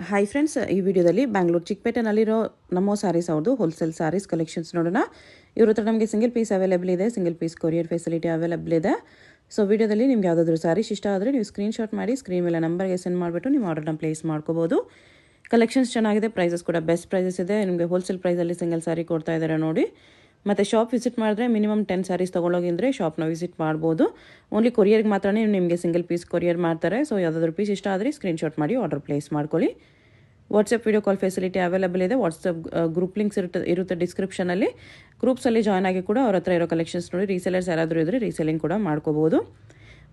Hi friends, ಈ ವಿಡಿಯೋದಲ್ಲಿ ಬ್ಯಾಂಗ್ಳೂರು ಚಿಕ್ಕಪೇಟೆನಲ್ಲಿರೋ ನಮೋ ಸ್ಯಾರೀಸ್ ಅವ್ರದ್ದು ಹೋಲ್ಸೇಲ್ ಸ್ಯಾರೀಸ್ ಕಲೆಕ್ಷನ್ಸ್ ನೋಡೋಣ. ಇವ್ರ ಹತ್ರ ನಮಗೆ ಸಿಂಗಲ್ ಪೀಸ್ ಅವೈಲೇಬಲ್ ಇದೆ, single piece courier facility available ಇದೆ. ಸೊ ವಿಡಿಯೋದಲ್ಲಿ ನಿಮ್ಗೆ ಯಾವುದಾದ್ರೂ ಸ್ಯಾರೀಸ್ ಇಷ್ಟ ಆದರೆ ನೀವು ಸ್ಕ್ರೀನ್ಶಾಟ್ ಮಾಡಿ ಸ್ಕ್ರೀನ್ ಮೇಲೆ ನಂಬರ್ಗೆ ಸೆಂಡ್ ಮಾಡಿಬಿಟ್ಟು ನೀವು ಆರ್ಡರ್ನ ಪ್ಲೇಸ್ ಮಾಡ್ಕೋಬೋದು. ಕಲೆಕ್ಷನ್ಸ್ ಚೆನ್ನಾಗಿದೆ, ಪ್ರೈಸಸ್ ಕೂಡ ಬೆಸ್ಟ್ ಪ್ರೈಸಸ್ ಇದೆ. ನಿಮಗೆ ಹೋಲ್ಸೇಲ್ ಪ್ರೈಸಲ್ಲಿ ಸಿಂಗಲ್ ಸ್ಯಾರಿ ಕೊಡ್ತಾ ಇದ್ದಾರೆ ನೋಡಿ. ಮತ್ತು ಶಾಪ್ ವಿಸಿಟ್ ಮಾಡಿದ್ರೆ ಮಿನಿಮಮ್ 10 ಸ್ಯಾರೀಸ್ ತೊಗೊಳೋಗಿದ್ರೆ ಶಾಪ್ನ ವಿಸಿಟ್ ಮಾಡ್ಬೋದು. ಓನ್ಲಿ ಕೊರಿಯರ್ಗೆ ಮಾತ್ರ ನಿಮಗೆ ಸಿಂಗಲ್ ಪೀಸ್ ಕೊರಿಯರ್ ಮಾಡ್ತಾರೆ. ಸೊ ಯಾವುದಾದ್ರೂ ಪೀಸ್ ಇಷ್ಟ ಆದರೆ ಸ್ಕ್ರೀನ್ಶಾಟ್ ಮಾಡಿ ಆರ್ಡರ್ ಪ್ಲೇಸ್ ಮಾಡ್ಕೊಳ್ಳಿ. WhatsApp video call facility available ಇದೆ. ವಾಟ್ಸಪ್ ಗ್ರೂಪ್ ಲಿಂಕ್ಸ್ ಇರುತ್ತೆ ಡಿಸ್ಕ್ರಿಪ್ಷನಲ್ಲಿ. ಗ್ರೂಪ್ಸಲ್ಲಿ ಜಾಯ್ನ್ ಆಗಿ ಕೂಡ ಅವ್ರ ಹತ್ರ ಇರೋ ಕಲೆಕ್ಷನ್ಸ್ ನೋಡಿ ರೀಸೆಲರ್ಸ್ ಯಾರಾದರೂ ಇದ್ದರೆ ರೀಸೆಲಿಂಗ್ ಕೂಡ ಮಾಡ್ಕೋಬೋದು.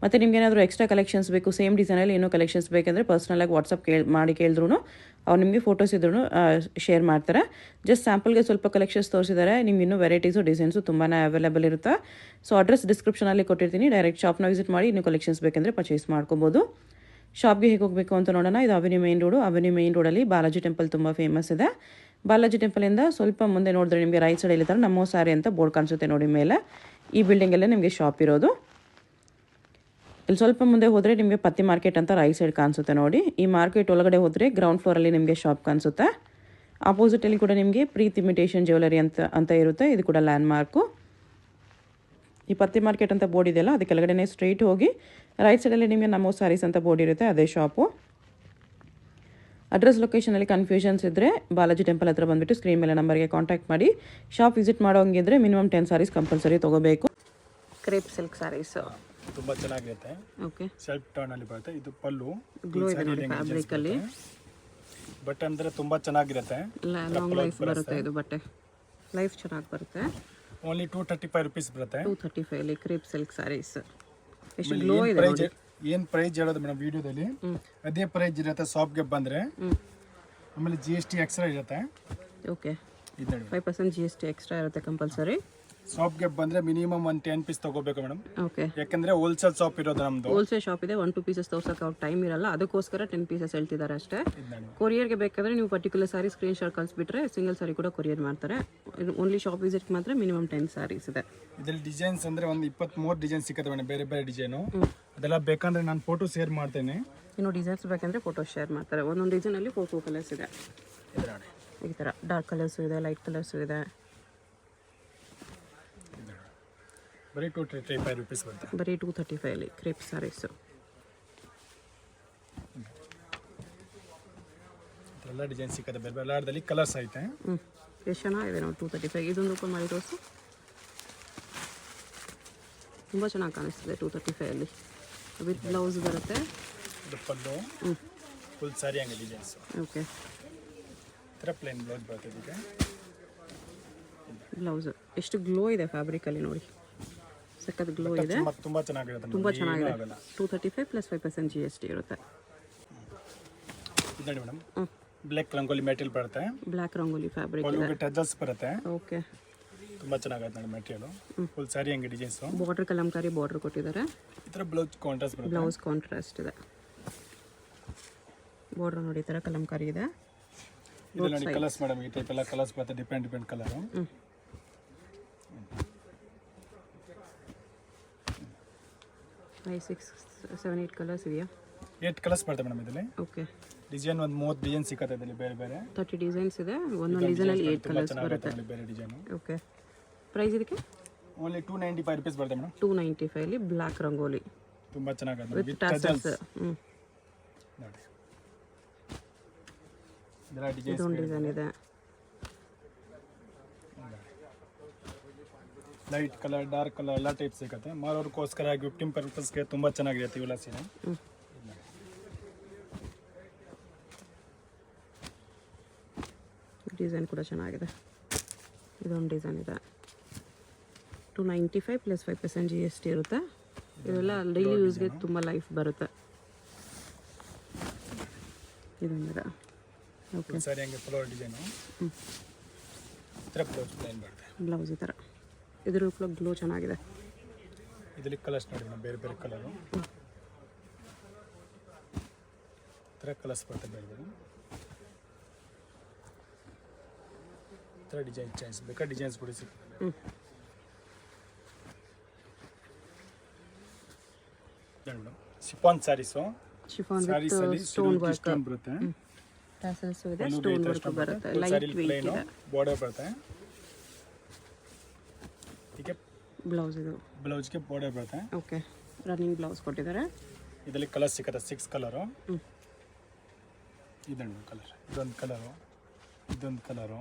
ಮತ್ತು ನಿಮ್ಗೆ ಏನಾದರೂ ಎಕ್ಸ್ಟ್ರಾ ಕಲೆಕ್ಷನ್ಸ್ ಬೇಕು, ಸೇಮ್ ಡಿಸೈನಲ್ಲಿ ಏನೋ ಕಲೆಕ್ಷನ್ಸ್ ಬೇಕೆಂದರೆ ಪರ್ಸ್ನಲಾಗಿ ವಾಟ್ಸಪ್ ಮಾಡಿ ಕೇಳಿದ್ರು ಅವ್ರು ನಿಮಗೆ ಫೋಟೋಸ್ ಇದ್ರೂ ಶೇರ್ ಮಾಡ್ತಾರೆ. ಜಸ್ಟ್ ಸ್ಯಾಂಪಲ್ಗೆ ಸ್ವಲ್ಪ ಕಲೆಕ್ಷನ್ಸ್ ತೋರಿಸಿದ್ದಾರೆ. ನಿಮ್ಗೆ ಇನ್ನೂ ವೆರೈಟೀಸು ಡಿಸೈನ್ಸು ತುಂಬಾ ಅವೈಲೇಬಲ್ ಇರುತ್ತೆ. ಸೊ ಅಡ್ರೆಸ್ ಡಿಸ್ಕ್ರಿಪ್ಷನಲ್ಲಿ ಕೊಟ್ಟಿರ್ತೀನಿ, ಡೈರೆಕ್ಟ್ ಶಾಪ್ನ ವಿಸಿಟ್ ಮಾಡಿ ಇನ್ನೂ ಕಲೆಕ್ಷನ್ಸ್ ಬೇಕೆಂದರೆ ಪರ್ಚೇಸ್ ಮಾಡ್ಕೋಬೋದು. ಶಾಪ್ಗೆ ಹೇಗೆ ಹೋಗಬೇಕು ಅಂತ ನೋಡೋಣ. ಇದು ಅವೆನ್ಯೂ ಮೇನ್ ರೋಡಲ್ಲಿ ಬಾಲಾಜಿ ಟೆಂಪಲ್ ತುಂಬ ಫೇಮಸ್ ಇದೆ. ಬಾಲಾಜಿ ಟೆಂಪಲಿಂದ ಸ್ವಲ್ಪ ಮುಂದೆ ನೋಡಿದ್ರೆ ನಿಮಗೆ ರೈಟ್ ಸೈಡಲ್ಲಿ ಥರ ನಮೋ ಸ್ಯಾರಿ ಅಂತ ಬೋರ್ಡ್ ಕಾಣಿಸುತ್ತೆ ನೋಡಿ ಮೇಲೆ. ಈ ಬಿಲ್ಡಿಂಗಲ್ಲೇ ನಿಮಗೆ ಶಾಪ್ ಇರೋದು. ಇಲ್ಲಿ ಸ್ವಲ್ಪ ಮುಂದೆ ಹೋದರೆ ನಿಮಗೆ ಪತ್ತಿ ಮಾರ್ಕೆಟ್ ಅಂತ ರೈಟ್ ಸೈಡ್ ಕಾಣಿಸುತ್ತೆ ನೋಡಿ. ಈ ಮಾರ್ಕೆಟ್ ಒಳಗಡೆ ಹೋದರೆ ಗ್ರೌಂಡ್ ಫ್ಲೋರಲ್ಲಿ ನಿಮಗೆ ಶಾಪ್ ಕಾಣಿಸುತ್ತೆ. ಆಪೋಸಿಟಲ್ಲಿ ಕೂಡ ನಿಮಗೆ ಪ್ರೀತ್ ಇಮಿಟೇಷನ್ ಜ್ಯುವೆಲರಿ ಅಂತ ಇರುತ್ತೆ. ಇದು ಕೂಡ ಲ್ಯಾಂಡ್ ಮಾರ್ಕು. ಈ ಪತ್ತಿ ಮಾರ್ಕೆಟ್ ಅಂತ ಬೋರ್ಡ್ ಇದೆಯಲ್ಲ, ಅದು ಕೆಳಗಡೆ ಸ್ಟ್ರೈಟ್ ಹೋಗಿ ರೈಟ್ ಸೈಡಲ್ಲಿ ನಿಮಗೆ ನಮೋ ಸ್ಯಾರೀಸ್ ಅಂತ ಬೋರ್ಡ್ ಇರುತ್ತೆ, ಅದೇ ಶಾಪು. ಅಡ್ರೆಸ್ ಲೊಕೇಶನಲ್ಲಿ ಕನ್ಫ್ಯೂಷನ್ಸ್ ಇದ್ದರೆ ಬಾಲಾಜಿ ಟೆಂಪಲ್ ಹತ್ರ ಬಂದುಬಿಟ್ಟು ಸ್ಕ್ರೀನ್ ಮೇಲೆ ನಂಬರ್ಗೆ ಕಾಂಟ್ಯಾಕ್ಟ್ ಮಾಡಿ. ಶಾಪ್ ವಿಸಿಟ್ ಮಾಡೋಂಗಿದ್ರೆ ಮಿನಿಮಮ್ 10 ಸ್ಯಾರೀಸ್ ಕಂಪಲ್ಸರಿ ತೊಗೋಬೇಕು. ಕ್ರೇಪ್ ಸಿಲ್ಕ್ ಸ್ಯಾರೀಸ್ ತುಂಬಾ ಚೆನ್ನಾಗಿರುತ್ತೆ. ಓಕೆ, ಸೆಲ್ಫ್ ಟರ್ನ್ ಅಲ್ಲಿ ಬರುತ್ತೆ. ಇದು ಪಲ್ಲು ಗ್ಲೋ ಇದೆ ನೋಡಿ ಫ್ಯಾಬ್ರಿಕ್ ಅಲ್ಲಿ. ಬಟ್ ಅಂದ್ರೆ ತುಂಬಾ ಚೆನ್ನಾಗಿರುತ್ತೆ, ಲಾಂಗ್ ಲೈಫ್ ಬರುತ್ತೆ. ಇದು ಬಟ್ಟೆ ಲೈಫ್ ಚೆನ್ನಾಗಿ ಬರುತ್ತೆ. ಓನ್ಲಿ 235 ರೂಪೀಸ್ ಬರುತ್ತೆ. 235 ಅಲ್ಲಿ ಕ್ರೇಪ್ ಸಿಲ್ಕ್ ಸ್ಯಾರೀಸ್. ಎಷ್ಟು ಗ್ಲೋ ಇದೆ ನೋಡಿ. ಏನ್ ಪ್ರೈಸ್ ಹೇಳೋದು ಮೇಡಮ್ ವಿಡಿಯೋದಲ್ಲಿ ಅದೇ ಪ್ರೈಸ್ ಇರುತ್ತೆ. ಶಾಪ್ಗೆ ಬಂದ್ರೆ ಆಮೇಲೆ GST ಎಕ್ಸ್ಟ್ರಾ ಇರುತ್ತೆ. ಓಕೆ, 5% GST ಎಕ್ಸ್ಟ್ರಾ ಇರುತ್ತೆ ಕಂಪಲ್ಸರಿ. ಶಾಪ್ಗೆ ಬಂದ್ರೆ ಮಿನಿಮಮ್ 10 ಪೀಸ್ ತಗೋಬೇಕು ಮೇಡಮ್. ಓಕೆ, ಯಾಕಂದ್ರೆ ಹೋಲ್ಸೇಲ್ ಶಾಪ್ ಇರೋದು ನಮ್ದು. ಹೋಲ್ಸೇಲ್ ಶಾಪ್ ಇದೆ. 1-2 ಪೀಸಸ್ ತೋರ್ಸಕ್ಕೆ ಅವ್ರ ಟೈಮ್ ಇರಲ್ಲ, ಅದಕ್ಕೋಸ್ಕರ 10 ಪೀಸಸ್ ಹೇಳ್ತಿದ್ದಾರೆ ಅಷ್ಟೇ. ಕೊರಿಯರ್ಗೆ ಬೇಕಾದ್ರೆ ನೀವು ಪರ್ಟಿಕ್ಯುಲರ್ ಸಾರಿ ಸ್ಕ್ರೀನ್ ಶಾಟ್ ಕಳಿಸ್ಬಿಟ್ರೆ ಸಿಂಗಲ್ ಸಾರಿ ಕೂಡ ಕೊರಿಯರ್ ಮಾಡ್ತಾರೆ. ಓನ್ಲಿ ಶಾಪ್ ವಿಸಿಟ್ ಮಾತ್ರ ಮಿನಿಮಮ್ 10 ಸ್ಯಾರೀಸ್ ಇದೆ. ಇದ್ರಲ್ಲಿ ಡಿಸೈನ್ಸ್ ಅಂದ್ರೆ ಒಂದು 23 ಡಿಸೈನ್ ಸಿಗುತ್ತೆ ಮೇಡಮ್, ಬೇರೆ ಬೇರೆ ಡಿಸೈನು. ಅದೆಲ್ಲ ಬೇಕಂದ್ರೆ ನಾನು ಫೋಟೋ ಶೇರ್ ಮಾಡ್ತೇನೆ. ಇನ್ನು ಡಿಸೈನ್ಸ್ ಬೇಕಂದ್ರೆ ಫೋಟೋ ಶೇರ್ ಮಾಡ್ತಾರೆ. ಒಂದೊಂದು ಡಿಸೈನಲ್ಲಿ 4 ಕಲರ್ಸ್ ಇದೆ. ಈ ಥರ ಡಾರ್ಕ್ ಕಲರ್ಸು ಇದೆ, ಲೈಟ್ ಕಲರ್ಸು ಇದೆ. ಬರೀ 235 ರೂಪೀಸ್ ಬರುತ್ತೆ. ಬರೀ 235 ಅಲ್ಲಿ ಕ್ರೇಪ್ ಸ್ಯಾರೀಸು. ಎಲ್ಲ ಡಿಸೈನ್ ಸಿಗುತ್ತೆ, ಬೇರೆ ಬೇರೆ ಎಲ್ಲಾರ್ದಲ್ಲಿ ಕಲರ್ಸ್ ಐತೆ. ಎಷ್ಟು ಚೆನ್ನಾಗಿದೆ ನೋಡಿ. 235 ಇದೊಂದು ಓಪನ್ ಮಾಡಿ ತೋರಿಸು. ತುಂಬ ಚೆನ್ನಾಗಿ ಕಾಣಿಸ್ತಿದೆ 235 ಅಲ್ಲಿ. ವಿತ್ ಬ್ಲೌಸ್ ಬರುತ್ತೆ. ಇದು ಪಲ್ಲು ಫುಲ್ ಸಾರಿ ಹಂಗೆ ಡಿಸೈನ್ಸ್. ಓಕೆ, ಥರ ಪ್ಲೇನ್ ಬ್ಲೌಸ್ ಬರುತ್ತೆ. ಇದಕ್ಕೆ ಬ್ಲೌಸ್ ಎಷ್ಟು ಗ್ಲೋ ಇದೆ ಫ್ಯಾಬ್ರಿಕಲ್ಲಿ ನೋಡಿ, ಸಖತ್ ಗ್ಲೋ ಇದೆ. ತುಂಬಾ ಚೆನ್ನಾಗಿರುತ್ತೆ. ತುಂಬ ಚೆನ್ನಾಗಿದೆ. 235 ಪ್ಲಸ್ 5% GST ಇರುತ್ತೆ. ಇದು ನೋಡಿ ಮೇಡಮ್, ಬ್ಲ್ಯಾಕ್ ರಂಗೋಲಿ ಮೆಟೀರಿಯಲ್ ಬರುತ್ತೆ. ಬ್ಲ್ಯಾಕ್ ರಂಗೋಲಿ ಫ್ಯಾಬ್ರಿಕ್ ಇದೆ. ಟಜಲ್ಸ್ ಬರುತ್ತೆ. ಓಕೆ, ತುಂಬಾ ಚೆನ್ನಾಗಿದೆ ನೋಡಿ ಮೆಟೀರಿಯಲ್. ಫುಲ್ ಸಾರಿ ಹಂಗೆ ಡಿಸೈನ್ಸ್. ಬಾರ್ಡರ್ ಕಲಂಕಾರಿ ಬಾರ್ಡರ್ ಕೊಟ್ಟಿದ್ದಾರೆ. ಈ ಥರ ಬ್ಲೌಸ್ ಕಾಂಟ್ರಾಸ್ಟ್ ಬರುತ್ತೆ. ಬ್ಲೌಸ್ ಕಾಂಟ್ರಾಸ್ಟ್ ಇದೆ. ಬಾರ್ಡರ್ ನೋಡಿ ಈ ಥರ ಕಲಂಕಾರಿ ಇದೆ. ಇದು ನೋಡಿ ಕಲರ್ಸ್ ಮೇಡಮ್, ಈ ಟೈಪ್ ಎಲ್ಲ ಕಲರ್ಸ್ ಬರುತ್ತೆ, ಡಿಫ್ರೆಂಟ್ ಕಲರ್. 5, 6, 7, 8 ಕಲರ್ಸ್ ಇದೆಯಾ? 8 ಕಲರ್ಸ್ ಬರುತ್ತೆ ಮೇಡಮ್ ಇದರಲ್ಲಿ. ಓಕೆ, ಡಿಸೈನ್ ಒಂದು 30 ಡಿಸೈನ್ ಸಿಗುತ್ತೆ ಇದರಲ್ಲಿ, ಬೇರೆ ಬೇರೆ 30 ಡಿಸೈನ್ಸ್ ಇದೆ. ಒಂದೊಂದು ಡಿಸೈನಲ್ಲಿ 8 ಕಲರ್ಸ್ ಬರುತ್ತೆ. ಬೇರೆ ಡಿಸೈನ್. ಓಕೆ, ಪ್ರೈಸ್ ಇದಕ್ಕೆ ಓನ್ಲಿ 295 ರೂಪೀಸ್ ಬರುತ್ತೆ ಮೇಡಮ್. 295 ಅಲ್ಲಿ ಬ್ಲ್ಯಾಕ್ ರಂಗೋಲಿ ತುಂಬಾ ಚೆನ್ನಾಗಿದೆ ವಿತ್ ಟಸಲ್ಸ್. ನೋಡಿ ಇದರ ಡಿಸೈನ್ಸ್. ಇದೊಂದು ಡಿಸೈನ್ ಇದೆ. ಲೈಟ್ ಕಲರ್, ಡಾರ್ಕ್ ಕಲರ್ ಎಲ್ಲ ಟೈಪ್ ಸಿಗುತ್ತೆ. ಮಾರೋರ್ಗೋಸ್ಕರ ಗಿಫ್ಟಿಂಗ್ ಪರ್ಪಸ್ಗೆ ತುಂಬಾ ಚೆನ್ನಾಗಿರುತ್ತೆ ಇವೆಲ್ಲ ಸೀರೆ. ಡಿಸೈನ್ ಕೂಡ ಚೆನ್ನಾಗಿದೆ. ಇದೊಂದು ಡಿಸೈನ್ ಇದೆ. 295 ಪ್ಲಸ್ 5% GST ಇರುತ್ತೆ. ಇದೆಲ್ಲ ಡೈಲಿ ಯೂಸ್ಗೆ ತುಂಬ ಲೈಫ್ ಬರುತ್ತೆ. ಇದೊಂದಿದೆ. ಓಕೆ, ಸರಿ ಹಂಗೆ ಫ್ಲೋರ್ ಡಿಸೈನು. ಈ ಥರ ಬ್ಲೌಸ್ ಪ್ಲೇನ್ ಬರುತ್ತೆ. ಬ್ಲೌಸ್ ಈ ಥರ. ಇದ್ರ ಗ್ಲೋ ಚೆನ್ನಾಗಿದೆ. ಇದರಲ್ಲಿ ಕಲರ್ಸ್ ನೋಡಿ ಮೇಡಮ್, ಬೇರೆ ಬೇರೆ ಕಲರು. ಈ ಥರ ಕಲರ್ಸ್ ಬರುತ್ತೆ ಬೇರೆ ಬೇರೆ. ಈ ಥರ ಡಿಸೈನ್ ಚೇಂಜ್ ಬೇಕಾ ಡಿಸೈನ್ಸ್ ಕೂಡ ಸಿಗುತ್ತೆ. Madam chiffon saris. Chiffon with stone work ಬರುತ್ತೆ. ಟ್ಯಾಸಲ್ಸ್ ಇದೆ, ಸ್ಟೋನ್ ವರ್ಕ್ ಬರುತ್ತೆ, ಲೈಟ್ ವೆಯ್ಟ್ ಇದೆ. ಬಾರ್ಡರ್ ಬರುತ್ತೆ. ಹೀಗೆ ಬ್ಲೌಸ್ ಇದು, ಬ್ಲೌಸ್ಗೆ ಬಾರ್ಡರ್ ಬರುತ್ತೆ. ಓಕೆ. ರನ್ನಿಂಗ್ ಬ್ಲೌಸ್ ಕೊಟ್ಟಿದ್ದಾರೆ. ಇದರಲ್ಲಿ ಕಲರ್ ಸಿಗುತ್ತೆ 6 ಕಲರು. ಇದೊಂದು ಕಲರ್, ಇದೊಂದು ಕಲರು, ಇದೊಂದು ಕಲರು,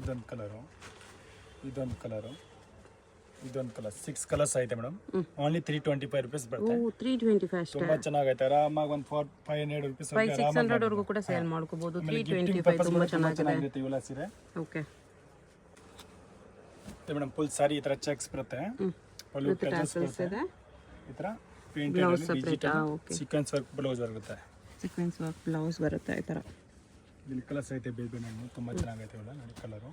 ಇದೊಂದು ಕಲರು, ಇದೊಂದು ಕಲರು, ಇದೊಂದು ಕಲರ್. 6 ಕಲರ್ಸ್ ಐತೆ ಮೇಡಮ್. ಓನ್ಲಿ 325 rupees ಬರುತ್ತೆ. 325 ಅಷ್ಟೇ. ತುಂಬಾ ಚೆನ್ನಾಗೈತೆ. ಆರಾಮಾಗಿ ಒಂದು 500 rupees 600 ವರೆಗೂ ಕೂಡ ಸೇಲ್ ಮಾಡ್ಕೋಬಹುದು. 325 ತುಂಬಾ ಚೆನ್ನಾಗಿದೆ ಇವೆಲ್ಲ ಸೀರೆ. ಓಕೆ ಮೇಡಮ್ ಫುಲ್ ಸಾರಿ ಈ ತರ ಚೆಕ್ಸ್ ಬರುತ್ತೆ. ಪಲ್ಲು ಟ್ಯಾಸಲ್ಸ್ ಇದೆ, ಈ ತರ ಪೇಂಟ್ ಸೀಕ್ವೆನ್ಸ್ ವರ್ಕ್ ಬ್ಲೌಸ್ ಬರುತ್ತೆ. ಸೀಕ್ವೆನ್ಸ್ ವರ್ಕ್ ಬ್ಲೌಸ್ ಬರುತ್ತೆ ಈ ತರ. ಇಲ್ಲಿ ಕಲರ್ಸ್ ಐತೆ ಬೇಬಿ ನಾನು ತುಂಬಾ ಚೆನ್ನಾಗೈತೆ ಇವೆಲ್ಲ ನೋಡಿ. Colour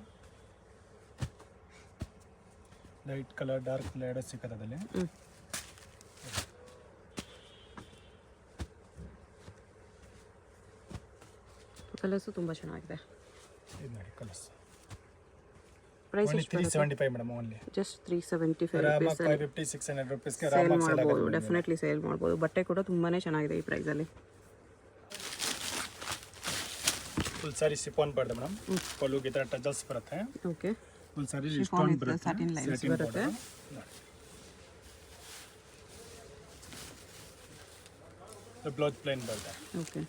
light colour, dark colour ಎರಡು ಸಿಕ್ಕತ್ತೆ ಅದರಲ್ಲಿ. ಕಲರ್ಸ್ ತುಂಬಾ ಚೆನ್ನಾಗಿದೆ. ಇದು ನೋಡಿ colours. Price only 375 madam. Only just 375 rupees. 550 600 rupees ಗೆ ಸೇಲ್ ಮಾಡಬಹುದು. ಡೆಫಿನೆಟ್ಲಿ ಸೇಲ್ ಮಾಡಬಹುದು. ಬಟ್ಟೆ ಕೂಡ ತುಂಬಾನೇ ಚೆನ್ನಾಗಿದೆ ಈ ಪ್ರೈಸ್ ಅಲ್ಲಿ. ಫುಲ್ ಸಾರಿ ಸಿಫಾನ್ ಬರುತ್ತೆ ಮೇಡಮ್. ಪಲ್ಲುಗೆ ಈ ತರ ಟಚಲ್ಸ್ ಬರುತ್ತೆ. ಓಕೆ. ಫುಲ್ ಸಾರಿ ಸ್ಟೋನ್ ಬರುತ್ತೆ, ಸಾಟಿನ್ ಲೈನ್ಸ್ ಬರುತ್ತೆ. ಬ್ಲೌಸ್ ಪ್ಲೇನ್ ಬರುತ್ತೆ. ಓಕೆ.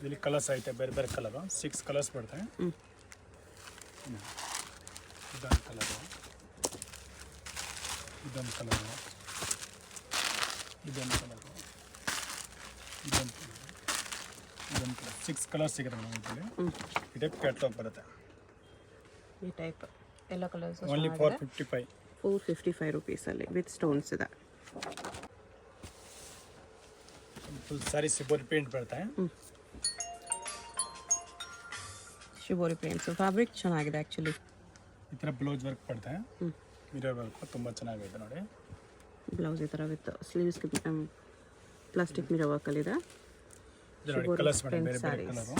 ಇಲ್ಲಿ ಕಲರ್ಸ್ ಐತೆ ಬೇರೆ ಬೇರೆ ಕಲರ್. 6 ಕಲರ್ಸ್ ಬರುತ್ತೆ. ಇದೊಂದು ಕಲರು, ಇದೊಂದು ಕಲರು, ಇದೊಂದು ಕಲರು, ಇದೊಂದು ಕಲರು, ಇದೊಂದು ಕಲರ್. 6 ಕಲರ್ಸ್ ಸಿಗುತ್ತೆ ಮೇಡಮ್ ಇದರಲ್ಲಿ. ಈ ಟೈಪ್ ಕ್ಯಾಟ್ಲಾಗ್ ಬರುತ್ತೆ. ಈ ಟೈಪ್ ಎಲ್ಲ ಕಲರ್ಸ್ ಓನ್ಲಿ 455 rupees ಅಲ್ಲಿ ವಿತ್ ಸ್ಟೋನ್ಸ್ ಇದೆ. ಫುಲ್ ಸಾರಿ ಸಿಬೋರಿ ಪೇಂಟ್ ಬರುತ್ತೆ. ಶಿಬೋರಿ ಪೇಂಟ್ಸ್ ಫ್ಯಾಬ್ರಿಕ್ ಚೆನ್ನಾಗಿದೆ ಆ್ಯಕ್ಚುಲಿ. ಈ ಥರ ಬ್ಲೌಸ್ ವರ್ಕ್ ಬರುತ್ತೆ. ಮಿರರ್ ವರ್ಕ್ ತುಂಬ ಚೆನ್ನಾಗಿದೆ ನೋಡಿ. ಬ್ಲೌಸ್ ಈ ಥರ ವಿತ್ ಸ್ಲೀವ್ಸ್ಗೆ ಪ್ಲಾಸ್ಟಿಕ್ ಮಿರರ್ ವರ್ಕಲ್ಲಿದೆ. ಕಲರ್ಸ್ ಬೇರೆ ಬೇರೆ ಕಲರು.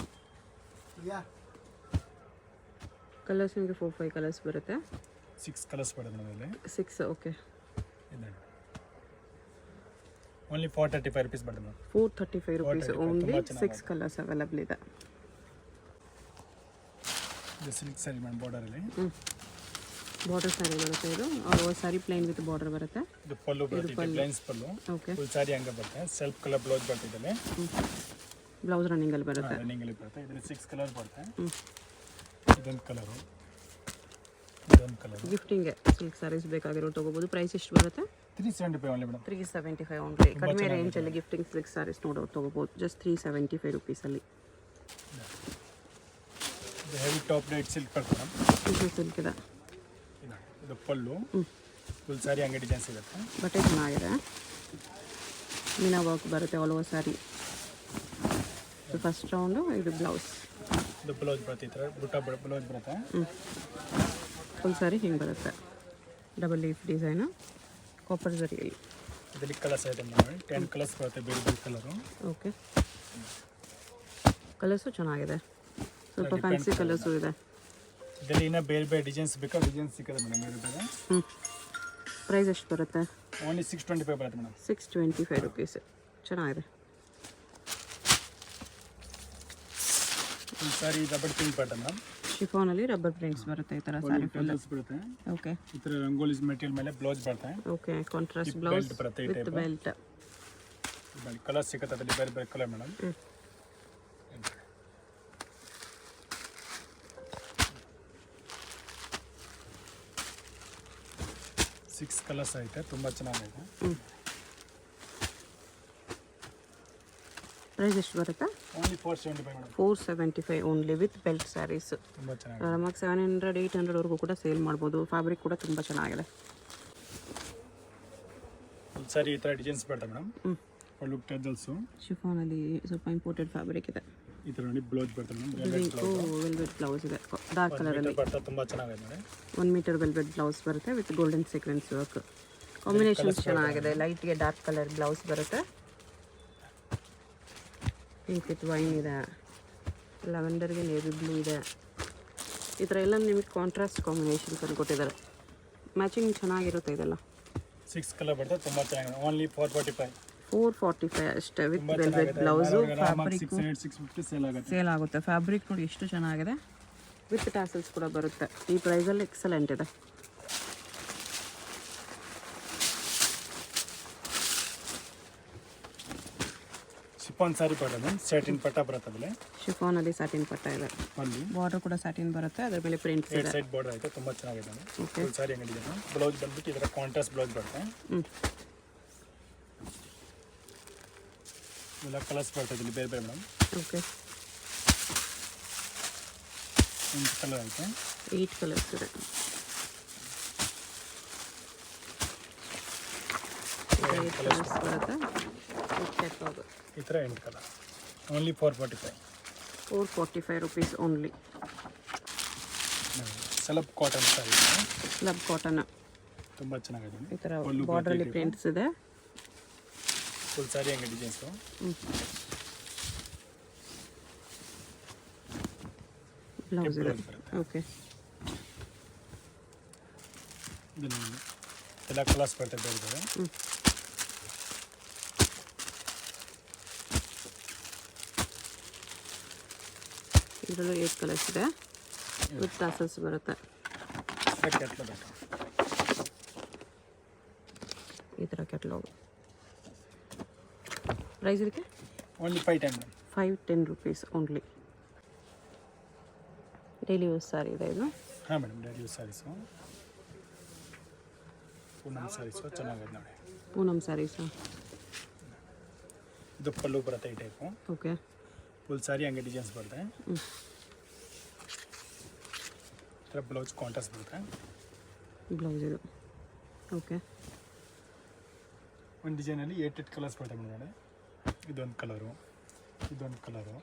ಕಲರ್ಸ್ ನಿಮಗೆ 4-5 ಕಲರ್ಸ್ ಬರುತ್ತೆ. 6 ಕಲರ್ಸ್ ಬರುತ್ತೆ ನಮ್ಮಲ್ಲಿ. 6 ಓಕೆ. ಓನ್ಲಿ 435 ರೂಪೀಸ್ ಬರುತ್ತೆ madam. 435 rupees only. 6 colours available ಇದೆ. ಸಿಲ್ಕ್ ಸ್ಯಾರಿ ಮೇಡಮ್ ಬಾರ್ಡರಲ್ಲಿ. ಬಾರ್ಡರ್ ಸ್ಯಾರಿ ಬರುತ್ತೆ ಇದು. ಅವ್ರ ಸ್ಯಾರಿ ಪ್ಲೇನ್ ವಿತ್ ಬಾರ್ಡರ್ ಬರುತ್ತೆ. ಇದು ಪಲ್ಲು ಬರುತ್ತೆ, ಪ್ಲೇನ್ಸ್ ಪಲ್ಲು. ಓಕೆ. ಫುಲ್ ಸ್ಯಾರಿ ಹಂಗೆ ಬರುತ್ತೆ. ಸೆಲ್ಫ್ ಕಲರ್ ಬ್ಲೌಸ್ ಬರುತ್ತೆ ಇದರಲ್ಲಿ. ಬ್ಲೌಸ್ ರನ್ನಿಂಗ್ ಅಲ್ಲಿ ಬರುತ್ತೆ. ರನ್ನಿಂಗ್ ಅಲ್ಲಿ ಬರುತ್ತೆ. ಇದರಲ್ಲಿ 6 ಕಲರ್ ಬರುತ್ತೆ. ಇದೊಂದು ಕಲರು, ಇದೊಂದು ಕಲರು. ಗಿಫ್ಟಿಂಗ್ ಸಿಲ್ಕ್ ಸ್ಯಾರೀಸ್ ಬೇಕಾಗಿರೋದು ತಗೋಬಹುದು. ಪ್ರೈಸ್ ಎಷ್ಟು ಬರುತ್ತೆ? 375 ಓನ್ಲಿ ಮೇಡಮ್. 375 ಓನ್ಲಿ. ಕಡಿಮೆ ರೇಂಜ್ ಅಲ್ಲಿ ಗಿಫ್ಟಿಂಗ್ ಸಿಲ್ಕ್ ಸ್ಯಾರೀಸ್ ನೋಡೋದು ತಗೋಬಹುದು. ಜಸ್ಟ್ 375 rupees ಅಲ್ಲಿ. ಹೆವಿ ಟಾಪ್ ರೇಟ್ ಸಿಲ್ಕ್ ಬರುತ್ತೆ ಮೇಡಮ್. ಸಿಲ್ಕ್ ಇದೆ. ಇದು ಪಲ್ಲು. ಫುಲ್ ಸ್ಯಾರಿ ಹಂಗೆ ಡಿಸೈನ್ ಸಿಗುತ್ತೆ. ಬಟ್ಟೆ ಚೆನ್ನಾಗಿದೆ. ಮೀನಾ ವರ್ಕ್ ಬರುತ್ತೆ all over sari. First round ಇದು ಬ್ಲೌಸ್. ಇದು ಬ್ಲೌಸ್ ಬರುತ್ತೆ. ಈ ಥರ ಬುಟ್ಟ ಬ್ಲೌಸ್ ಬರುತ್ತೆ. ಫುಲ್ ಸ್ಯಾರಿ ಹಿಂಗೆ ಬರುತ್ತೆ. ಡಬಲ್ ಲೀಫ್ ಡಿಸೈನು ಕಾಪರ್ ಜರಿಯಲ್ಲಿ. ಇದರಲ್ಲಿ ಕಲರ್ಸ್ ಐತೆ ಮೇಡಮ್. 10 ಕಲರ್ಸ್ ಬರುತ್ತೆ ಬೇರೆ ಬೇರೆ ಕಲರು. ಓಕೆ. ಕಲರ್ಸು ಚೆನ್ನಾಗಿದೆ. ಸ್ವಲ್ಪ ಫ್ಯಾನ್ಸಿ ಕಲರ್ಸು ಇದೆ. ಇದರಲ್ಲಿ ಇನ್ನೂ ಬೇರೆ ಬೇರೆ ಡಿಸೈನ್ಸ್ ಬೇಕಾ ಡಿಸೈನ್ಸ್ ಸಿಕ್ಕದೆ ಮೇಡಮ್ ಬೇರೆ ಬೇರೆ. ಪ್ರೈಸ್ ಎಷ್ಟು ಬರುತ್ತೆ? ಓನ್ಲಿ 625 ಬರುತ್ತೆ ಮೇಡಮ್. 625 rupees. ಚೆನ್ನಾಗಿದೆ. ಸಾರಿ ರಬ್ಬರ್ ಪ್ರಿಂಟ್ ಬರುತ್ತೆ ಮೇಡಮ್. ಶಿಫಾನಲ್ಲಿ ರಬ್ಬರ್ ಪ್ರಿಂಟ್ಸ್ ಬರುತ್ತೆ ಈ ಥರ ಸ್ಯಾರಿ ಫುಲ್ ಬರುತ್ತೆ. ಓಕೆ. ಈ ಥರ ರಂಗೋಲಿ ಮೆಟೀರಿಯಲ್ ಮೇಲೆ ಬ್ಲೌಸ್ ಬರುತ್ತೆ. ಓಕೆ. ಕಾಂಟ್ರಾಸ್ಟ್ ಬ್ಲೌಸ್ ಬರುತ್ತೆ. With belt. ಕಲರ್ ಸಿಗುತ್ತೆ ಅದರಲ್ಲಿ ಬೇರೆ ಬೇರೆ ಕಲರ್ ಮೇಡಮ್. 6 ಕಲರ್ಸ್ ಐತೆ. ತುಂಬ ಚೆನ್ನಾಗಿದೆ. ಪ್ರೈಸ್ ಎಷ್ಟು ಬರುತ್ತೆ? Only 475 madam. 475 only with belt saris. ತುಂಬ ಚೆನ್ನಾಗಿದೆ. ಆರಾಮಾಗಿ 700-800 ವರೆಗೂ ಕೂಡ ಸೇಲ್ ಮಾಡ್ಬೋದು. ಫ್ಯಾಬ್ರಿಕ್ ಕೂಡ ತುಂಬ ಚೆನ್ನಾಗಿದೆ. ಸರಿ ಈ ಥರ ಡಿಸೈನ್ಸ್ ಬರುತ್ತೆ ಮೇಡಮ್. ಪಲ್ಲು ಟೆಜಲ್ಸು. ಶಿಫಾನಲ್ಲಿ ಸ್ವಲ್ಪ ಇಂಪೋರ್ಟೆಡ್ ಫ್ಯಾಬ್ರಿಕ್ ಇದೆ. ಈ ಥರ ನೋಡಿ ಬ್ಲೌಸ್ ಬರುತ್ತೆ ಮೇಡಮ್. ವೆಲ್ವೆಟ್ ಬ್ಲೌಸ್ ಇದೆ ಡಾರ್ಕ್ ಕಲರಲ್ಲಿ. ಬರುತ್ತೆ ತುಂಬ ಚೆನ್ನಾಗಿದೆ ನೋಡಿ. 1 ಮೀಟರ್ ವೆಲ್ವೆಟ್ ಬ್ಲೌಸ್ ಬರುತ್ತೆ with golden sequence work. Combinations ಚೆನ್ನಾಗಿದೆ. ಲೈಟ್ಗೆ ಡಾರ್ಕ್ ಕಲರ್ ಬ್ಲೌಸ್ ಬರುತ್ತೆ. ಪಿಂಕ್ ವಿತ್ ವೈನ್ ಇದೆ. ಲ್ಯಾವೆಂಡರ್ಗೆ ನೇವಿ ಬ್ಲೂ ಇದೆ. ಈ ಥರ ಎಲ್ಲ ನಿಮಗೆ ಕಾಂಟ್ರಾಸ್ಟ್ ಕಾಂಬಿನೇಷನ್ಸ್ ಅಲ್ಲಿ ಕೊಟ್ಟಿದ್ದಾರೆ. ಮ್ಯಾಚಿಂಗ್ ಚೆನ್ನಾಗಿರುತ್ತೆ ಇದೆಲ್ಲ. 6 ಕಲರ್ ಬರುತ್ತೆ ತುಂಬ ಚೆನ್ನಾಗಿದೆ. ಓನ್ಲಿ 445. 445 ಅಷ್ಟೇ with velvet blouse. Fabric 650 sale ಆಗುತ್ತೆ. ಸೇಲ್ ಆಗುತ್ತೆ. ಫ್ಯಾಬ್ರಿಕ್ ನೋಡಿ ಎಷ್ಟು ಚೆನ್ನಾಗಿದೆ, ವಿತ್ ಟ್ಯಾಸಲ್ಸ್ ಕೂಡ ಬರುತ್ತೆ. ಈ ಪ್ರೈಸಲ್ಲಿ ಎಕ್ಸಲೆಂಟ್ ಇದೆ. ಶಿಫಾನ್ ಸಾರಿ ಬರೋದು ಸ್ಯಾಟಿನ್ ಪಟ್ಟ ಬರುತ್ತೆ ಅದರಲ್ಲಿ. ಶಿಫಾನಲ್ಲಿ ಸ್ಯಾಟಿನ್ ಪಟ್ಟ ಇದೆ, ಅಲ್ಲಿ ಬಾರ್ಡರ್ ಕೂಡ ಸ್ಯಾಟಿನ್ ಬರುತ್ತೆ, ಅದರ ಮೇಲೆ ಪ್ರಿಂಟ್ಸ್ ಇದೆ. ಸೈಡ್ ಬಾರ್ಡರ್ ಐತೆ, ತುಂಬ ಚೆನ್ನಾಗಿದೆ. ಓಕೆ, ಫುಲ್ ಸಾರಿ ಅಂಗಡಿ ಇದೆ. ಬ್ಲೌಸ್ ಬಂದ್ಬಿಟ್ಟು ಇದರ ಕಾಂಟ್ರಾಸ್ಟ್ ಬ್ಲೌಸ್ ಬರುತ್ತೆ. ಎಲ್ಲ ಕಲರ್ಸ್ ಬರ್ತದೆ ಇಲ್ಲಿ ಬೇರೆ ಬೇರೆ ಮೇಡಮ್. ಓಕೆ, 8 ಕಲರ್ ಐತೆ, 8 ಕಲರ್ಸ್ ಇದೆ. ಕಲರ್ಸ್ ಬರುತ್ತೆ. ಈ ಥರ 8 colour. Only 445 rupees only. Slub cotton sari, slub cotton ತುಂಬ ಚೆನ್ನಾಗಿದೆ. ಈ ಥರ ಬಾರ್ಡ್ರಲ್ಲಿ ಪ್ರಿಂಟ್ಸ್ ಇದೆ. ಫುಲ್ ಸಾರಿ ಹಂಗೆ ಡಿಸೈನ್ಸು. ಬ್ಲೌಸ್ ಇದೆ. ಓಕೆ, ಎಲ್ಲ ಕಲರ್ಸ್ ಬರ್ತದೆ ಬೇರೆ ಬೇರೆ. ಇದರಲ್ಲೂ 8 ಕಲರ್ಸ್ ಇದೆ, ವಿತ್ ಟಾಸಲ್ಸ್ ಬರುತ್ತೆ. ಈ ಥರ ಕ್ಯಾಟ್ಲಾಗ್. ಪ್ರೈಸ್ ಇದಕ್ಕೆ only 510 rupees only. Daily use sari ಇದೆ ಇದು. ಹಾಂ madam, daily use saris. Poonam saris ಚೆನ್ನಾಗಿದೆ ನೋಡಿ. ಪೂನಮ್ ಸ್ಯಾರೀಸು. ಇದು ಪಲ್ಲು ಬರುತ್ತೆ ಈ ಟೈಪು. ಓಕೆ, ಫುಲ್ ಸಾರಿ ಹಂಗೆ ಡಿಸೈನ್ಸ್ ಬರುತ್ತೆ. ಈ ಥರ ಬ್ಲೌಸ್ ಕಾಂಟ್ರಾಸ್ಟ್ ಬರುತ್ತೆ. ಬ್ಲೌಸ್ ಇದು. ಓಕೆ, ಒಂದು ಡಿಸೈನಲ್ಲಿ 8 ಕಲರ್ಸ್ ಬರ್ತವೆ ಮೇಡಮ್ ನೋಡಿ. ಇದೊಂದು ಕಲರು, ಇದೊಂದು ಕಲರು,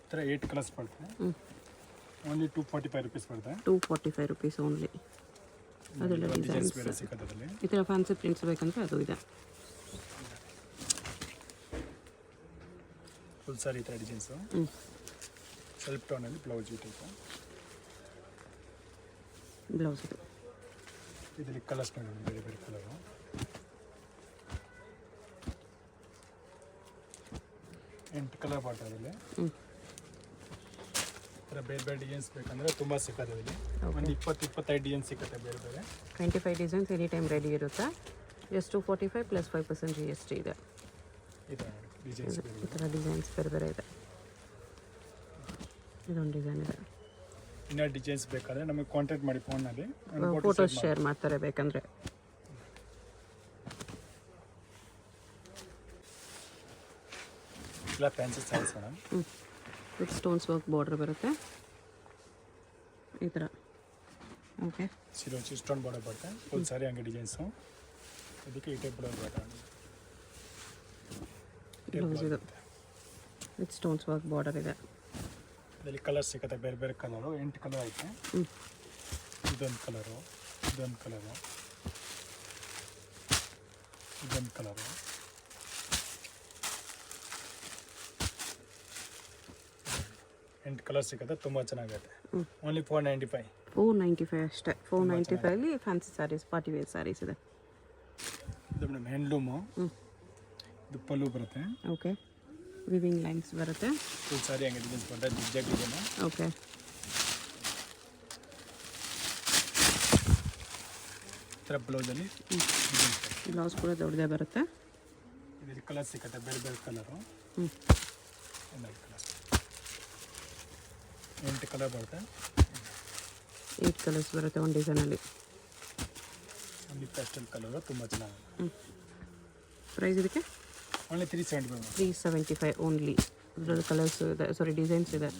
ಈ ಥರ 8 ಕಲರ್ಸ್ ಬರ್ತವೆ. ಓನ್ಲಿ 245 ರುಪೀಸ್ ಬರುತ್ತೆ. 245 ರುಪೀಸ್ ಓನ್ಲಿ. ಅದೆಲ್ಲ ಡಿಸೈನ್ಸ್ ಬೇರೆ ಸಿಗುತ್ತೆ ಅದರಲ್ಲಿ. ಈ ಥರ ಫ್ಯಾನ್ಸಿ ಪ್ರಿಂಟ್ಸ್ ಬೇಕಂದ್ರೆ ಅದು ಇದೆ. ಫುಲ್ ಸಾರಿ ಈ ಥರ ಡಿಸೈನ್ಸು. ಸೆಲ್ಫ್ ಟೋನಲ್ಲಿ ಬ್ಲೌಸ್ ಈ ಟೈಪು. ಬ್ಲೌಸ್ ಇದು. ಇದರಲ್ಲಿ ಕಲರ್ಸ್ ನೋಡಿ ಬೇರೆ ಬೇರೆ ಕಲರು. ಎಂಟು ಕಲರ್ ಬರ್ತದೆ ಅದರಲ್ಲಿ. ಈ ಥರ ಬೇರೆ ಬೇರೆ ಡಿಸೈನ್ಸ್ ಬೇಕಂದರೆ ತುಂಬ ಸಿಕ್ಕತ್ತೆ ಇಲ್ಲಿ. ಒಂದು 20-25 ಡಿಸೈನ್ ಸಿಕ್ಕತ್ತೆ ಬೇರೆ ಬೇರೆ. 25 ಡಿಸೈನ್ಸ್ ಎನಿ ಟೈಮ್ ರೆಡಿ ಇರುತ್ತೆ. ಜಸ್ಟ್ 245 ಪ್ಲಸ್ 5% GST ಇದೆ. ಈ ಥರ ಡಿಸೈನ್ಸ್ ಈ ಥರ ಡಿಸೈನ್ಸ್ ಬೇರೆ ಬೇರೆ ಇದೆ. ಇದೊಂದು ಡಿಸೈನ್ ಇದೆ. ಇನ್ನೂ ಡಿಸೈನ್ಸ್ ಬೇಕಾದರೆ ನಮಗೆ ಕಾಂಟ್ಯಾಕ್ಟ್ ಮಾಡಿ ಫೋನಲ್ಲಿ. ಫೋಟೋಸ್ ಶೇರ್ ಮಾಡ್ತಾರೆ ಬೇಕಂದರೆ. ಎಲ್ಲ fancy saris madam. With stones work border ಬರುತ್ತೆ ಈ ಥರ. ಓಕೆ, ಸ್ಟೋನ್ ಬಾರ್ಡರ್ ಬರುತ್ತೆ. ಫುಲ್ ಸಾರಿ ಹಂಗೆ ಡಿಸೈನ್ಸು. ಅದಕ್ಕೆ ಈ ಟೈಪ್ ಬ್ಲೌಸ್ ಬರುತ್ತೆ. ಬ್ಲೌಸ್ ಇದು ವಿತ್ ಸ್ಟೋನ್ಸ್ ವರ್ಕ್ ಬಾರ್ಡರ್ ಇದೆ. ಇದರಲ್ಲಿ ಕಲರ್ ಸಿಗುತ್ತೆ ಬೇರೆ ಬೇರೆ ಕಲರು. 8 ಕಲರ್ ಐತೆ. ಇದೊಂದು ಕಲರು, ಇದೊಂದು ಕಲರು, ಇದೊಂದು ಕಲರು, ಎಂಟು ಕಲರ್ ಸಿಗುತ್ತೆ. ತುಂಬ ಚೆನ್ನಾಗೈತೆ. ಓನ್ಲಿ 495. 495 ಅಷ್ಟೇ. 495 fancy saris, party wear saris ಇದೆ. ಇದು ಮೇಡಮ್ ಹ್ಯಾಂಡ್ಲೂಮು. ಇದು ಪಲ್ಲು ಬರುತ್ತೆ. ಓಕೆ, ವಿವಿಂಗ್ ಲೈನ್ಸ್ ಬರುತ್ತೆ. ಫುಲ್ ಸಾರಿ ಹಂಗೆ ಡಿಸೈನ್ಸ್ ಬರುತ್ತೆ. Zigzag design. ಓಕೆ, ಈ ಥರ ಬ್ಲೌಸಲ್ಲಿ ಬ್ಲೌಸ್ ಕೂಡ ದೊಡ್ಡದೇ ಬರುತ್ತೆ. ಇದರಲ್ಲಿ ಕಲರ್ ಸಿಗುತ್ತೆ ಬೇರೆ ಬೇರೆ ಕಲರು. 8 ಕಲರ್ ಬರುತ್ತೆ. 8 ಕಲರ್ಸ್ ಬರುತ್ತೆ ಒಂದು ಡಿಸೈನಲ್ಲಿ. ಒಂದು ಪೇಸ್ಟಲ್ ಕಲರು ತುಂಬ ಚೆನ್ನಾಗಿದೆ. ಪ್ರೈಸ್ ಇದಕ್ಕೆ ಓನ್ಲಿ 375. 375 ಓನ್ಲಿ. ಇದರಲ್ಲಿ ಕಲರ್ಸ್ ಇದೆ, ಸಾರಿ ಡಿಸೈನ್ಸ್ ಇದೆ.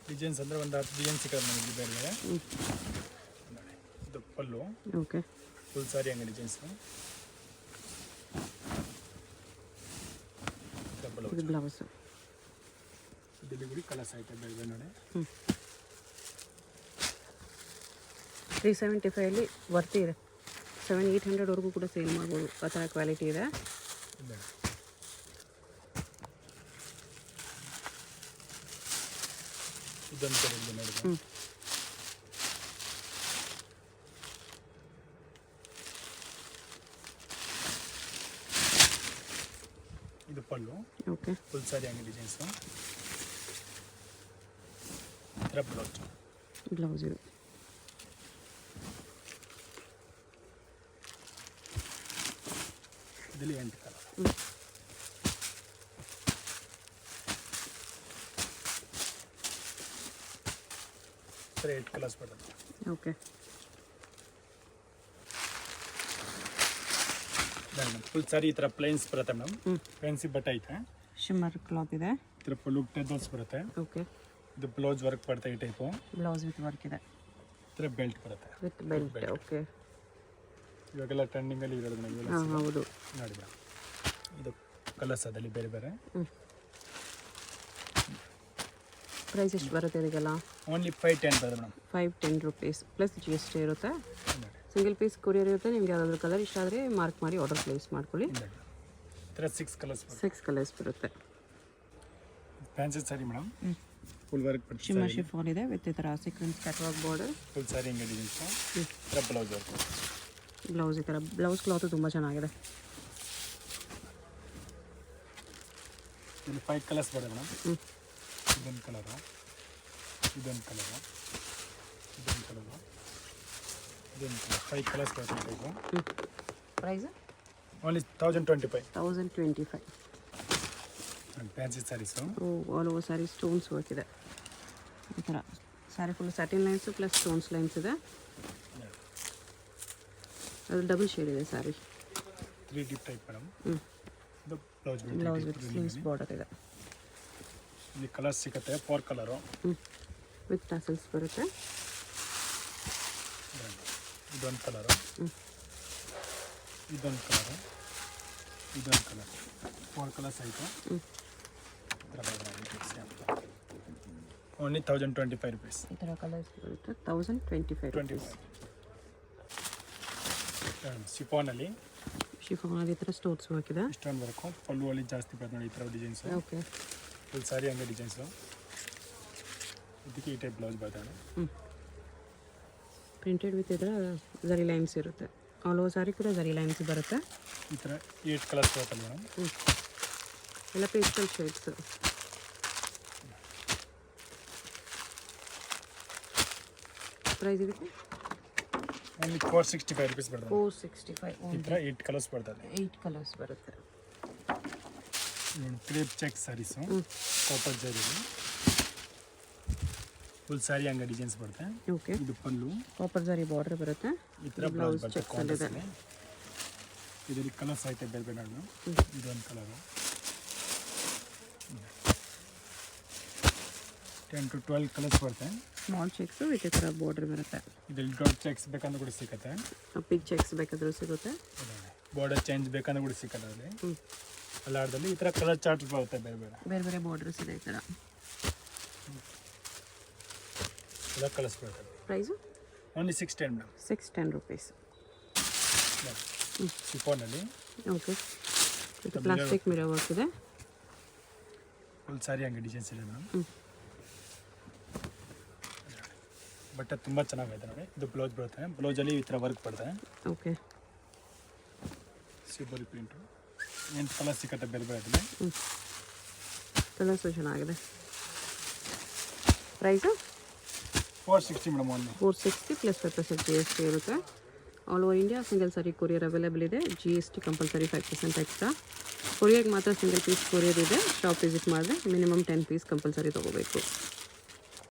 ಡಿಸೈನ್ಸ್ ಅಂದರೆ ಒಂದು 10 ಡಿಸೈನ್ ಸಿಗುತ್ತೆ ನಮಗೆ ಬೇರೆ ಬೇರೆ. ಇದು ಪಲ್ಲು. ಓಕೆ, ಫುಲ್ ಸಾರಿ ಹಂಗೆ ಡಿಸೈನ್ಸು. ಇದು ಬ್ಲೌಸು. ಇದರಲ್ಲಿ ಕೂಡ ಕಲರ್ಸ್ ಐತೆ ಬೇರೆ ಬೇರೆ ನೋಡಿ. 375 ವರ್ತಿ ಇದೆ. 700-800ವರೆಗೂ ಕೂಡ ಸೇಲ್ ಮಾಡ್ಬೋದು. ಆ ಥರ ಕ್ವಾಲಿಟಿ ಇದೆ. ಇದೊಂದು ಕಲರ್ ಇದೆ ನೋಡಿ. ಇದು ಪಲ್ಲು, ಓಕೆ. ಫುಲ್ ಸಾರಿ ಹಂಗೆ ಡಿಸೈನ್ಸು. ಈ ಥರ ಬ್ಲೌಸ್. ಬ್ಲೌಸ್ ಇದು. ಇದರಲ್ಲಿ 8 ಕಲರ್. ಈ ಥರ 8 ಕಲರ್ಸ್ ಬರ್ತದೆ. ಓಕೆ. ಫುಲ್ ಸಾರಿ ಈ ಥರ ಪ್ಲೇನ್ಸ್ ಬರುತ್ತೆ ಮೇಡಮ್. ಫ್ಯಾನ್ಸಿ ಬಟ್ಟೆ ಐತೆ. ಶಿಮ್ಮರ್ ಕ್ಲಾತ್ ಇದೆ. ಈ ಥರ ಪಲ್ಲು ಟೆದಲ್ಸ್ ಬರುತ್ತೆ. ಓಕೆ. ಇದು ಬ್ಲೌಸ್ ವರ್ಕ್ ಬರುತ್ತೆ ಈ ಟೈಪು. ಬ್ಲೌಸ್ ವಿತ್ ವರ್ಕ್ ಇದೆ. ಈ ಥರ ಬೆಲ್ಟ್ ಬರುತ್ತೆ. With belt. ಓಕೆ. ಇವಾಗೆಲ್ಲ ಟ್ರೆಂಡಿಂಗಲ್ಲಿ ಇರೋದು ನನಗೆ. ಹಾಂ ಹೌದು. ನೋಡಿ ಮೇಡಮ್, ಇದು ಕಲರ್ಸ್ ಅದಲ್ಲಿ ಬೇರೆ ಬೇರೆ. ಪ್ರೈಸ್ ಎಷ್ಟು ಬರುತ್ತೆ ಇದಕ್ಕೆಲ್ಲ? ಓನ್ಲಿ 510 ಬರುತ್ತೆ ಮೇಡಮ್. 510 rupees ಪ್ಲಸ್ GST ಇರುತ್ತೆ. ನೋಡಿ ಸಿಂಗಲ್ ಪೀಸ್ ಕೊರಿಯರ್ ಇರುತ್ತೆ. ನಿಮ್ಗೆ ಯಾವ್ದಾದ್ರು ಕಲರ್ ಇಷ್ಟ ಆದರೆ ಮಾರ್ಕ್ ಮಾಡಿ ಆರ್ಡರ್ ಪ್ಲೇಸ್ ಮಾಡ್ಕೊಳ್ಳಿ. ಈ ಥರ 6 ಕಲರ್ಸ್ ಬರುತ್ತೆ. 6 ಕಲರ್ಸ್ ಬರುತ್ತೆ. Fancy sorry madam. Full work ಬರುತ್ತೆ. ಶಿಮ್ಮರ್ ಶಿಫಾನ್ ಇದೆ ವಿತ್ ಈ ಥರ ಸೀಕ್ವೆನ್ಸ್ ಕ್ಯಾಟ್ವಾಕ್ ಬಾರ್ಡರ್. ಫುಲ್ ಸಾರಿ ಹಿಂಗೆ ಡಿಸೈನ್ಸು. ಈ ಥರ ಬ್ಲೌಸ್ ವರ್ಕ್. ಬ್ಲೌಸ್ ಈ ಥರ ಬ್ಲೌಸ್ ಕ್ಲಾತು ತುಂಬ ಚೆನ್ನಾಗಿದೆ. ಇಲ್ಲಿ 5 ಕಲರ್ಸ್ ಬರುತ್ತೆ ಮೇಡಮ್. ಇದೊಂದು ಕಲರು, ಇದೊಂದು ಕಲರು, ಇದೊಂದು ಕಲರು, ಇದೊಂದು ಕಲರ್. 5 ಕಲರ್ಸ್ ಬರುತ್ತೆ ಇದು. Price only 1025. 1025. Fancy saris. All over sari stones work ಇದೆ. ಈ ಥರ sari full satin lines plus stones lines ಇದೆ. ಅದು ಡಬಲ್ ಶೇಡ್ ಇದೆ ಸ್ಯಾರಿ. 3D type madam. ಇದು ಬ್ಲೌಸ್ ವಿತ್ ಸ್ಲೀವ್ಸ್ ಬಾರ್ಡರ್ ಇದೆ. ಇಲ್ಲಿ ಕಲರ್ಸ್ ಸಿಗುತ್ತೆ. 4 ಕಲರು ವಿತ್ ಟಸಲ್ಸ್ ಬರುತ್ತೆ. ಇದೊಂದು ಕಲರು, ಇದೊಂದು ಕಲರು, ಇದೊಂದು ಕಲರ್. 4 ಕಲರ್ಸ್ ಆಯಿತು. Only 1025 rupees. ಈ ಥರ ಕಲರ್ಸ್ ಬರುತ್ತೆ. 1025 rupees. ಶಿಫಾನಲ್ಲಿ ಶಿಫಾನಲ್ಲಿ ಈ ಥರ ಸ್ಟೋನ್ಸ್ ವರ್ಕ್ ಇದೆ. ಇಷ್ಟೊಂದು ವರ್ಕು. ಪಲ್ಲುವಲ್ಲಿ ಜಾಸ್ತಿ ಬರುತ್ತೆ ನೋಡಿ ಈ ಥರ ಡಿಸೈನ್ಸು. ಓಕೆ. ಫುಲ್ ಸಾರಿ ಹಂಗೆ ಡಿಸೈನ್ಸು. ಇದಕ್ಕೆ ಈ ಟೈಪ್ ಬ್ಲೌಸ್ ಬರ್ತದೆ. ಪ್ರಿಂಟೆಡ್ ವಿತ್ ಇದರ ಝರಿ ಲೈನ್ಸ್ ಇರುತ್ತೆ. ಆಲ್ ಓವರ್ ಸಾರಿ ಕೂಡ ಝರಿ ಲೈನ್ಸ್ ಬರುತ್ತೆ. ಈ ಥರ 8 ಕಲರ್ಸ್ ಬರುತ್ತಲ್ಲ ಮೇಡಮ್. ಎಲ್ಲ ಪೇಸ್ಟಲ್ ಶೇಡ್ಸ್. ಪ್ರೈಸ್ ಇದಕ್ಕೆ ಓನ್ಲಿ 465 rupees ಬರ್ತದೆ. 465. ಈ ಥರ 8 ಕಲರ್ಸ್ ಬರ್ತದೆ. 8 ಕಲರ್ಸ್ ಬರುತ್ತೆ. Crepe check saris. ಕಾಪರ್ ಜರಿಯಲ್ಲಿ ಫುಲ್ ಸ್ಯಾರಿ ಹಂಗೆ ಡಿಸೈನ್ಸ್ ಬರುತ್ತೆ. ಓಕೆ. ಇದು ಪಲ್ಲು. ಕಾಪರ್ ಜರಿ ಬಾರ್ಡರ್ ಬರುತ್ತೆ. ಈ ಥರ ಬ್ಲೌಸ್ ಬರುತ್ತೆ. ಕಾಂಟ್ರಾಸ್ಟಲ್ಲಿ ಇದರಲ್ಲಿ ಕಲರ್ಸ್ ಐತೆ ಬೇರೆ ಬೇರೆ. ಇದೊಂದು ಕಲರು. 10 to 12 ಕಲರ್ಸ್ ಬರುತ್ತೆ. ಸ್ಮಾಲ್ ಚೆಕ್ಸು ವಿತ್ ಈ ಥರ ಬಾರ್ಡರ್ ಬರುತ್ತೆ. ಇದರಲ್ಲಿ ಡಾಟ್ ಚೆಕ್ಸ್ ಬೇಕಂದ್ರೆ ಕೂಡ ಸಿಗುತ್ತೆ. ಬಿಗ್ ಚೆಕ್ಸ್ ಬೇಕಾದರೂ ಸಿಗುತ್ತೆ. ಬಾರ್ಡರ್ ಚೇಂಜ್ ಬೇಕಂದ್ರೆ ಕೂಡ ಸಿಕ್ಕಲ್ಲ ಅಲ್ಲಿ. ಅಲ್ಲಾಡದಲ್ಲಿ ಈ ಥರ ಕಲರ್ ಚಾರ್ಟ್ ಬರುತ್ತೆ ಬೇರೆ ಬೇರೆ. ಬೇರೆ ಬೇರೆ ಬಾರ್ಡರ್ಸ್ ಇದೆ ಈ ಥರ. ಎಲ್ಲ ಕಲರ್ಸ್ ಬರ್ತದೆ. Price only 610 madam. 610 rupees. ಶಿಫಾನಲ್ಲಿ. ಓಕೆ. ಇದು ಪ್ಲಾಸ್ಟಿಕ್ ಮಿರರ್ ವರ್ಕ್ ಇದೆ. ಫುಲ್ ಸಾರಿ ಹಂಗೆ ಡಿಸೈನ್ಸ್ ಇದೆ ಮೇಡಮ್. ಬಟ್ಟೆ ತುಂಬ ಚೆನ್ನಾಗೈತೆ ನೋಡಿ. ಇದು ಬ್ಲೌಸ್ ಬರುತ್ತೆ. ಬ್ಲೌಸಲ್ಲಿ ಈ ಥರ ವರ್ಕ್ ಬರುತ್ತೆ. ಓಕೆ. ಸಿಬೋರಿ ಪ್ರಿಂಟು. 8 ಕಲರ್ ಸಿಗುತ್ತೆ ಬೇರೆ ಬೇರೆ ಅದರಲ್ಲಿ. ಕಲರ್ಸು ಚೆನ್ನಾಗಿದೆ. Price 460 madam. Only 460 plus 5% GST ಇರುತ್ತೆ. All over India single sari courier available ಇದೆ. GST compulsory 5% extra. ಕೊರಿಯರ್ಗೆ ಮಾತ್ರ ಸಿಂಗಲ್ ಪೀಸ್ ಕೊರಿಯರ್ ಇದೆ. ಶಾಪ್ ವಿಸಿಟ್ ಮಾಡಿದ್ರೆ ಮಿನಿಮಮ್ 10 ಪೀಸ್ ಕಂಪಲ್ಸರಿ ತೊಗೋಬೇಕು.